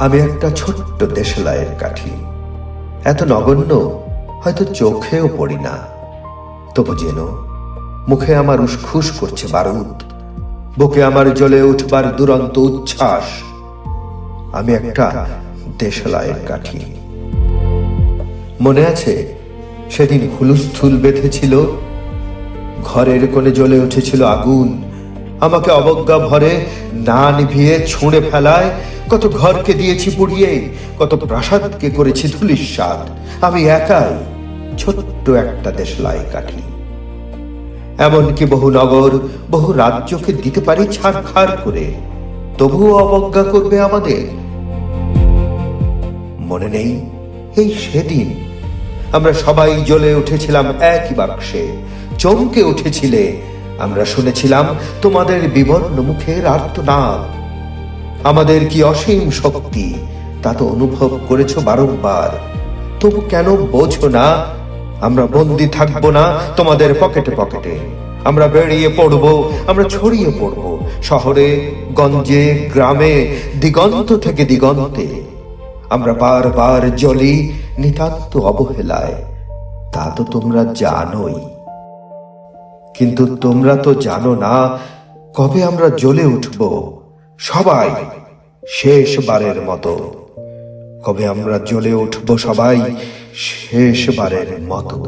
আমি একটা ছোট্ট দেশলাইয়ের কাঠি, এত নগণ্য হয়তো চোখেও পড়ি না। তবু যেন মুখে আমার উসখুস করছে বারুদ, বুকে আমার জ্বলে উঠবার দুরন্ত উচ্ছ্বাস। আমি একটা দেশলাইয়ের কাঠি। মনে আছে সেদিন হুলুস্থুল বেঁধেছিল, ঘরের কোণে জ্বলে উঠেছিল আগুন। আমাকে অবজ্ঞা ভরে না নিভিয়ে ছুঁড়ে ফেলায় কত ঘরকে দিয়েছি পুড়িয়ে, কত প্রাসাদকে করেছি ধূলিসাৎ। আমি একাই ছোট্ট একটা দেশলাই কাঠি। এমনকি বহু নগর, বহু রাজ্যকে দিতে পারি ছারখার করে, তবুও অবজ্ঞা করবে আমাদের। মনে নেই এই সেদিন আমরা সবাই জ্বলে উঠেছিলাম একই বাক্সে, চমকে উঠেছিলে। আমরা শুনেছিলাম তোমাদের বিবর্ণ মুখের আর্তনাদ। আমাদের কি অসীম শক্তি তা তো অনুভব করেছো বারংবার। তবু কেন বোঝো না আমরা বন্দী থাকবো না তোমাদের পকেটে পকেটে। আমরা বেরিয়ে পড়বো, আমরা ছড়িয়ে পড়বো শহরে, গঞ্জে, গ্রামে, দিগন্ত থেকে দিগন্তে। আমরা বারবার জ্বলি নিতান্ত অবহেলায়, তা তো তোমরা জানোই। কিন্তু তোমরা তো জানো না কবে আমরা জ্বলে উঠব সবাই শেষবারের মতো। কবে আমরা জ্বলে উঠব সবাই শেষবারের মতো।